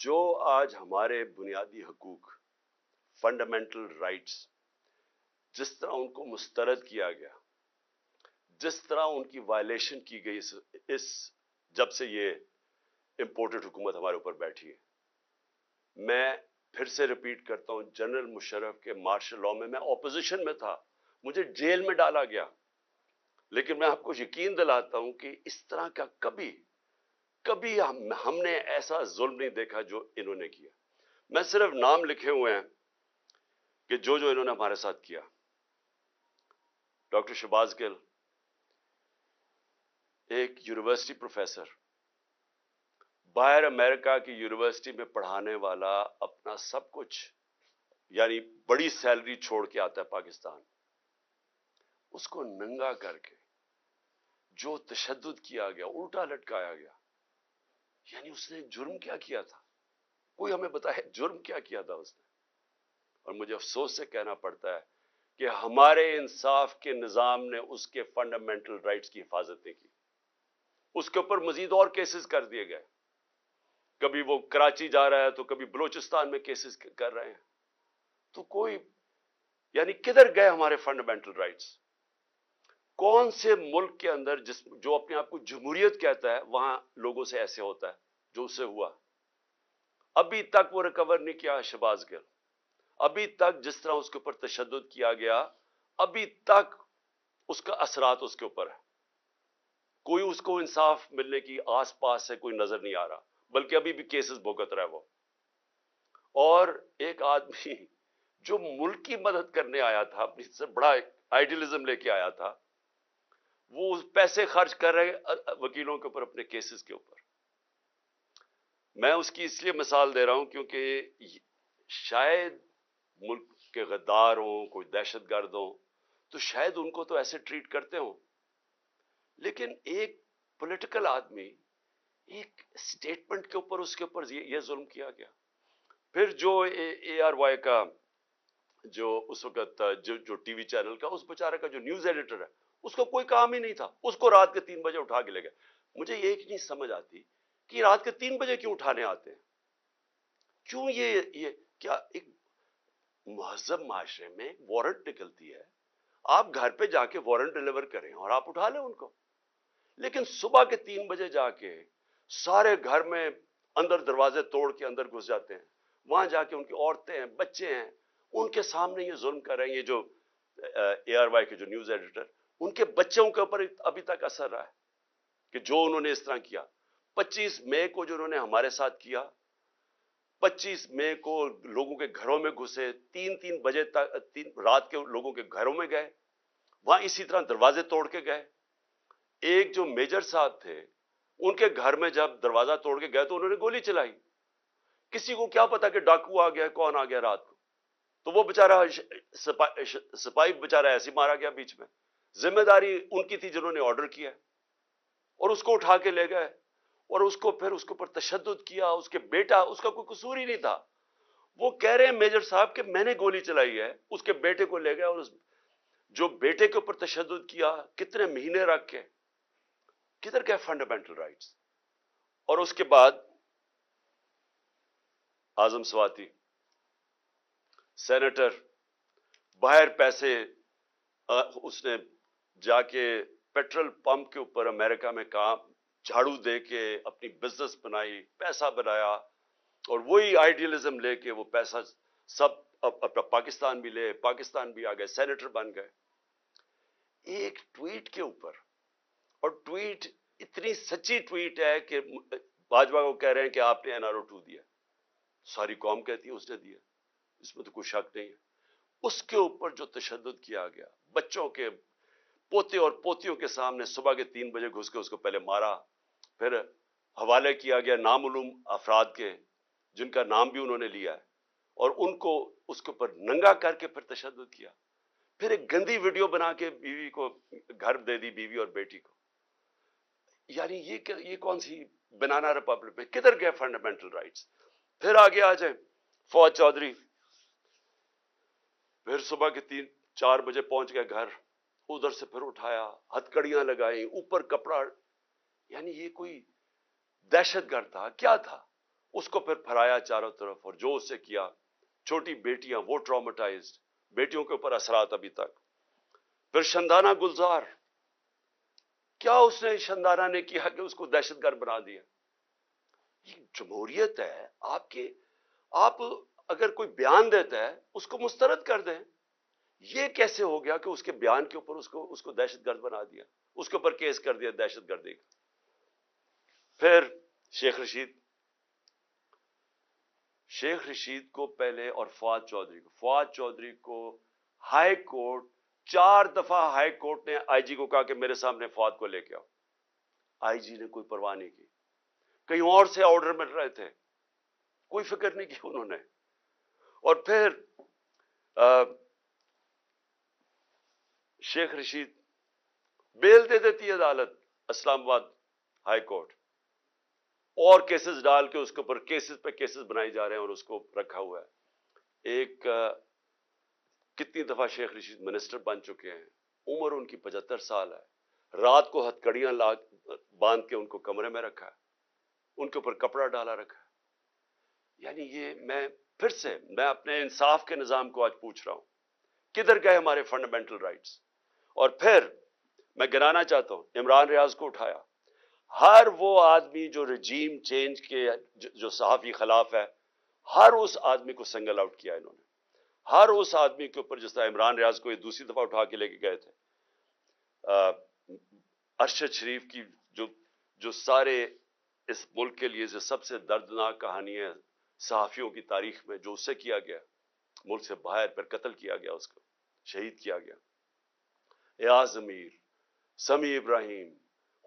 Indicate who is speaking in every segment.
Speaker 1: جو آج ہمارے بنیادی حقوق فنڈامنٹل رائٹس جس طرح ان کو مسترد کیا گیا، جس طرح ان کی وائلیشن کی گئی اس جب سے یہ امپورٹڈ حکومت ہمارے اوپر بیٹھی ہے. میں پھر سے ریپیٹ کرتا ہوں، جنرل مشرف کے مارشل لاء میں اپوزیشن میں تھا، مجھے جیل میں ڈالا گیا، لیکن میں آپ کو یقین دلاتا ہوں کہ اس طرح کا کبھی ہم نے ایسا ظلم نہیں دیکھا جو انہوں نے کیا. میں صرف نام لکھے ہوئے ہیں کہ جو انہوں نے ہمارے ساتھ کیا. ڈاکٹر شہباز گل ایک یونیورسٹی پروفیسر، باہر امریکہ کی یونیورسٹی میں پڑھانے والا، اپنا سب کچھ یعنی بڑی سیلری چھوڑ کے آتا ہے پاکستان، اس کو ننگا کر کے جو تشدد کیا گیا، الٹا لٹکایا گیا. یعنی اس نے جرم کیا کیا تھا؟ کوئی ہمیں بتائے جرم کیا کیا تھا اس نے؟ اور مجھے افسوس سے کہنا پڑتا ہے کہ ہمارے انصاف کے نظام نے اس کے فنڈامنٹل رائٹس کی حفاظت نہیں کی. اس کے اوپر مزید اور کیسز کر دیے گئے، کبھی وہ کراچی جا رہا ہے تو کبھی بلوچستان میں کیسز کر رہے ہیں. تو کوئی یعنی کدھر گئے ہمارے فنڈامنٹل رائٹس؟ کون سے ملک کے اندر جو اپنے آپ کو جمہوریت کہتا ہے وہاں لوگوں سے ایسے ہوتا ہے جو اس سے ہوا؟ ابھی تک وہ ریکور نہیں کیا شہباز گل. ابھی تک جس طرح اس کے اوپر تشدد کیا گیا، ابھی تک اس کا اثرات اس کے اوپر ہے. کوئی اس کو انصاف ملنے کی آس پاس سے کوئی نظر نہیں آ رہا، بلکہ ابھی بھی کیسز بھگت رہا ہے وہ. اور ایک آدمی جو ملک کی مدد کرنے آیا تھا، اپنی سے بڑا آئیڈیلزم لے کے آیا تھا، وہ پیسے خرچ کر رہے وکیلوں کے اوپر، اپنے کیسز کے اوپر. میں اس کی اس لیے مثال دے رہا ہوں کیونکہ شاید ملک کے غدار ہوں، کوئی دہشت گرد ہوں، تو شاید ان کو تو ایسے ٹریٹ کرتے ہوں، لیکن ایک پولیٹیکل آدمی ایک سٹیٹمنٹ کے اوپر اس کے اوپر یہ ظلم کیا گیا. پھر جو اے آر وائی کا جو اس وقت جو ٹی وی چینل کا اس بیچارے کا جو نیوز ایڈیٹر ہے، اس کو کوئی کام ہی نہیں تھا، اس کو رات کے 3 بجے اٹھا کے لے گئے. مجھے یہ نہیں سمجھ آتی کہ رات کے 3 بجے کیوں اٹھانے آتے ہیں؟ کیوں یہ کیا ایک مہذب معاشرے میں وارنٹ نکلتی ہے، آپ گھر پہ جا کے وارنٹ ڈیلیور کریں اور آپ اٹھا لیں ان کو. لیکن صبح کے 3 بجے جا کے سارے گھر میں اندر دروازے توڑ کے اندر گھس جاتے ہیں، وہاں جا کے ان کی عورتیں ہیں، بچے ہیں، ان کے سامنے یہ ظلم کر رہے ہیں. یہ جو اے آر وائی کے جو نیوز ایڈیٹر، ان کے بچوں کے اوپر ابھی تک اثر رہا ہے کہ جو انہوں نے اس طرح کیا. 25 مئی کو جو انہوں نے ہمارے ساتھ کیا، 25 مئی کو لوگوں کے گھروں میں گھسے، 3 بجے تک رات کے لوگوں کے گھروں میں گئے، وہاں اسی طرح دروازے توڑ کے گئے. ایک جو میجر صاحب تھے، ان کے گھر میں جب دروازہ توڑ کے گئے تو انہوں نے گولی چلائی. کسی کو کیا پتا کہ ڈاکو آ گیا، کون آ گیا رات کو؟ تو وہ بےچارا سپاہی بےچارا ایسے مارا گیا بیچ میں. ذمہ داری ان کی تھی جنہوں نے آرڈر کیا، اور اس کو اٹھا کے لے گئے، اور اس کو پھر اس کے اوپر تشدد کیا. اس کے بیٹا، اس کا کوئی قصور ہی نہیں تھا. وہ کہہ رہے ہیں میجر صاحب کہ میں نے گولی چلائی ہے. اس کے بیٹے کو لے گئے، اور جو بیٹے کے اوپر تشدد کیا کتنے مہینے رکھ کے. کدھر گئے فنڈامنٹل رائٹس؟ اور اس کے بعد اعظم سواتی سینیٹر، باہر پیسے اس نے جا کے پیٹرول پمپ کے اوپر امریکہ میں کام جھاڑو دے کے اپنی بزنس بنائی، پیسہ بنایا، اور وہی آئیڈیلزم لے کے وہ پیسہ سب اپنا پاکستان بھی لے، پاکستان بھی آ گئے، سینیٹر بن گئے. ایک ٹویٹ کے اوپر، اور ٹویٹ اتنی سچی ٹویٹ ہے کہ باجوہ کو کہہ رہے ہیں کہ آپ نے NRO2 دیا، ساری قوم کہتی ہے اس نے دیا، اس میں تو کوئی شک نہیں ہے. اس کے اوپر جو تشدد کیا گیا، بچوں کے پوتے اور پوتیوں کے سامنے صبح کے 3 بجے گھس کے اس کو پہلے مارا، پھر حوالے کیا گیا نامعلوم افراد کے جن کا نام بھی انہوں نے لیا ہے، اور ان کو اس کے اوپر ننگا کر کے پھر تشدد کیا. پھر ایک گندی ویڈیو بنا کے بیوی کو گھر دے دی، بیوی اور بیٹی کو. یعنی یہ کون سی بنانا ریپبلک میں؟ کدھر گئے فنڈامنٹل رائٹس؟ پھر آگے آ جائیں فواد چودھری، پھر صبح کے 3-4 بجے پہنچ گئے گھر، ادھر سے پھر اٹھایا، ہتھکڑیاں لگائیں، اوپر کپڑا. یعنی یہ کوئی دہشت گرد تھا؟ کیا تھا؟ اس کو پھر پھیلایا چاروں طرف، اور جو اس سے کیا، چھوٹی بیٹیاں وہ ٹرامیٹائزڈ، بیٹیوں کے اوپر اثرات ابھی تک۔ پھر شندانہ گلزار، کیا اس نے شندانہ نے کیا کہ اس کو دہشت گرد بنا دیا؟ یہ جمہوریت ہے آپ اگر کوئی بیان دیتا ہے اس کو مسترد کر دیں۔ یہ کیسے ہو گیا کہ اس کے بیان کے اوپر اس کو دہشت گرد بنا دیا، اس کے اوپر کیس کر دیا دہشت گردی کا؟ پھر شیخ رشید کو پہلے، اور فواد چودھری کو ہائی کورٹ 4 دفعہ ہائی کورٹ نے آئی جی کو کہا کہ میرے سامنے فواد کو لے کے آؤ، آئی جی نے کوئی پرواہ نہیں کی، کہیں اور سے آرڈر مل رہے تھے، کوئی فکر نہیں کی انہوں نے۔ اور پھر شیخ رشید بیل دے دیتی ہے عدالت، اسلام آباد ہائی کورٹ، اور کیسز ڈال کے اس کے اوپر کیسز پہ کیسز بنائی جا رہے ہیں اور اس کو رکھا ہوا ہے۔ کتنی دفعہ شیخ رشید منسٹر بن چکے ہیں، عمر ان کی 75 سال ہے، رات کو ہتھکڑیاں باندھ کے ان کو کمرے میں رکھا ہے، ان کے اوپر کپڑا ڈالا رکھا ہے۔ یعنی یہ میں اپنے انصاف کے نظام کو آج پوچھ رہا ہوں، کدھر گئے ہمارے فنڈامنٹل رائٹس؟ اور پھر میں گنانا چاہتا ہوں، عمران ریاض کو اٹھایا، ہر وہ آدمی جو رجیم چینج کے جو صحافی خلاف ہے، ہر اس آدمی کو سنگل آؤٹ کیا انہوں نے، ہر اس آدمی کے اوپر، جس طرح عمران ریاض کو یہ دوسری دفعہ اٹھا کے لے کے گئے تھے، ارشد شریف کی جو سارے اس ملک کے لیے جو سب سے دردناک کہانی ہے صحافیوں کی تاریخ میں، جو اس سے کیا گیا، ملک سے باہر پر قتل کیا گیا، اس کو شہید کیا گیا، ایاز امیر، سمیع ابراہیم،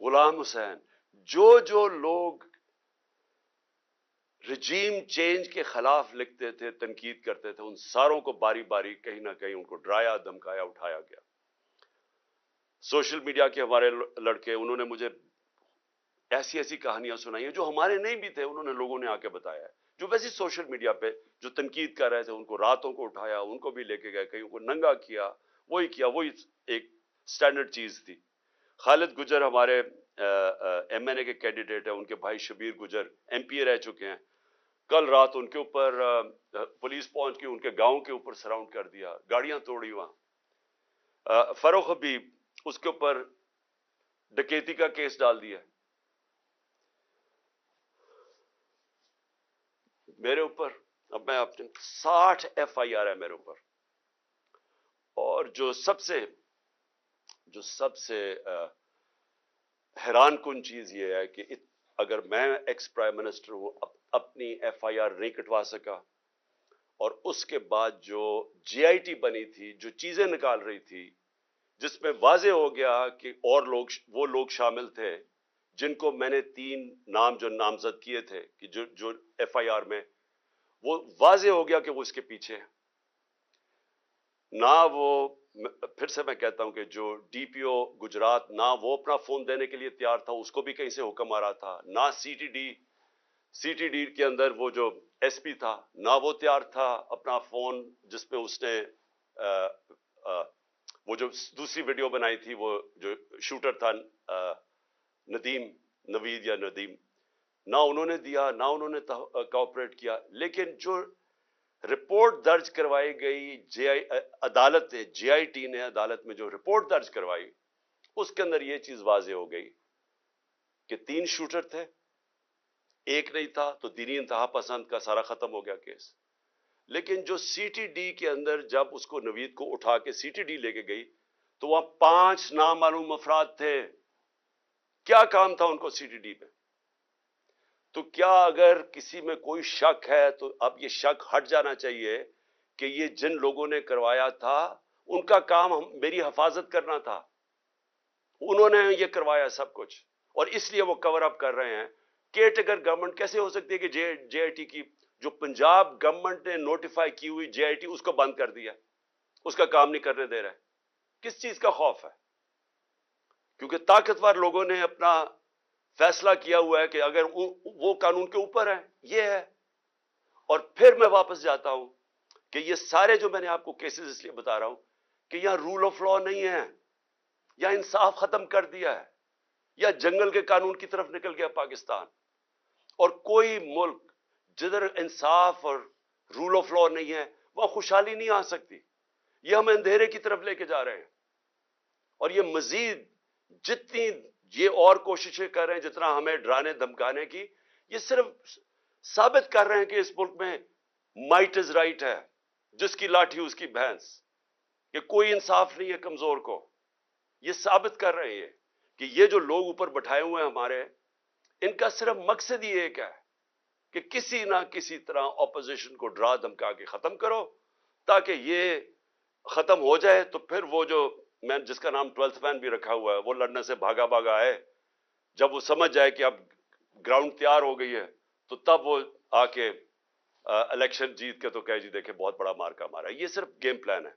Speaker 1: غلام حسین، جو لوگ رجیم چینج کے خلاف لکھتے تھے، تنقید کرتے تھے، ان ساروں کو باری باری کہیں نہ کہیں ان کو ڈرایا، دھمکایا، اٹھایا گیا۔ سوشل میڈیا کے ہمارے لڑکے، انہوں نے مجھے ایسی کہانیاں سنائی ہیں جو ہمارے نہیں بھی تھے، انہوں نے لوگوں نے آ کے بتایا ہے، جو ویسے سوشل میڈیا پہ جو تنقید کر رہے تھے، ان کو راتوں کو اٹھایا، ان کو بھی لے کے گئے، کہیں کو ننگا کیا، وہی ایک سٹینڈرڈ چیز تھی۔ خالد گجر ہمارے ایم این اے کے کینڈیڈیٹ ہیں، ان کے بھائی شبیر گجر ایم پی اے رہ چکے ہیں، کل رات ان کے اوپر پولیس پہنچ کے ان کے گاؤں کے اوپر سراؤنڈ کر دیا، گاڑیاں توڑی وہاں۔ فروخ حبیب، اس کے اوپر ڈکیتی کا کیس ڈال دیا۔ میرے اوپر اب میں 60 ایف آئی آر ہے میرے اوپر، اور جو سب سے حیران کن چیز یہ ہے کہ اگر میں ایکس پرائم منسٹر ہوں، اپنی ایف آئی آر نہیں کٹوا سکا، اور اس کے بعد جو جے آئی ٹی بنی تھی، جو چیزیں نکال رہی تھی، جس میں واضح ہو گیا کہ اور وہ لوگ شامل تھے جن کو میں نے 3 نام جو نامزد کیے تھے کہ جو ایف آئی آر میں، وہ واضح ہو گیا کہ وہ اس کے پیچھے ہیں۔ نہ وہ، پھر سے میں کہتا ہوں کہ جو ڈی پی او گجرات، نہ وہ اپنا فون دینے کے لیے تیار تھا، اس کو بھی کہیں سے حکم آ رہا تھا، نہ سی ٹی ڈی کے اندر وہ جو ایس پی تھا، نہ وہ تیار تھا اپنا فون، جس پہ اس نے وہ جو دوسری ویڈیو بنائی تھی، وہ جو شوٹر تھا نوید یا ندیم، نہ انہوں نے دیا، نہ انہوں نے کوآپریٹ کیا۔ لیکن جو رپورٹ درج کروائی گئی عدالت نے، جے آئی ٹی نے عدالت میں جو رپورٹ درج کروائی، اس کے اندر یہ چیز واضح ہو گئی کہ 3 شوٹر تھے، ایک نہیں تھا، تو دینی انتہا پسند کا سارا ختم ہو گیا کیس۔ لیکن جو سی ٹی ڈی کے اندر جب اس کو نوید کو اٹھا کے سی ٹی ڈی لے کے گئی، تو وہاں 5 نامعلوم افراد تھے۔ کیا کام تھا ان کو سی ٹی ڈی میں؟ تو کیا اگر کسی میں کوئی شک ہے تو اب یہ شک ہٹ جانا چاہیے کہ یہ جن لوگوں نے کروایا تھا، ان کا کام میری حفاظت کرنا تھا، انہوں نے یہ کروایا سب کچھ، اور اس لیے وہ کور اپ کر رہے ہیں۔ کیئر ٹیکر گورنمنٹ کیسے ہو سکتی ہے کہ جے آئی ٹی کی جو پنجاب گورنمنٹ نے نوٹیفائی کی ہوئی جے آئی ٹی، اس کو بند کر دیا، اس کا کام نہیں کرنے دے رہے؟ کس چیز کا خوف ہے؟ کیونکہ طاقتور لوگوں نے اپنا فیصلہ کیا ہوا ہے کہ اگر وہ قانون کے اوپر ہے، یہ ہے۔ اور پھر میں واپس جاتا ہوں کہ یہ سارے جو میں نے آپ کو کیسز اس لیے بتا رہا ہوں کہ یہاں رول آف لا نہیں ہے، یا انصاف ختم کر دیا ہے، یا جنگل کے قانون کی طرف نکل گیا پاکستان۔ اور کوئی ملک جدھر انصاف اور رول آف لا نہیں ہے وہاں خوشحالی نہیں آ سکتی. یہ ہم اندھیرے کی طرف لے کے جا رہے ہیں. اور یہ مزید جتنی یہ اور کوششیں کر رہے ہیں جتنا ہمیں ڈرانے دھمکانے کی, یہ صرف ثابت کر رہے ہیں کہ اس ملک میں مائٹ از رائٹ ہے, جس کی لاٹھی اس کی بھینس, کہ کوئی انصاف نہیں ہے کمزور کو. یہ ثابت کر رہے ہیں کہ یہ جو لوگ اوپر بٹھائے ہوئے ہیں ہمارے, ان کا صرف مقصد ہی ایک ہے کہ کسی نہ کسی طرح اپوزیشن کو ڈرا دھمکا کے ختم کرو, تاکہ یہ ختم ہو جائے تو پھر وہ جو میں جس کا نام 12th مین بھی رکھا ہوا ہے وہ لڑنے سے بھاگا بھاگا آئے, جب وہ سمجھ جائے کہ اب گراؤنڈ تیار ہو گئی ہے تو تب وہ آ کے الیکشن جیت کے تو کہے جی دیکھیں بہت بڑا مارکا مارا. یہ صرف گیم پلان ہے.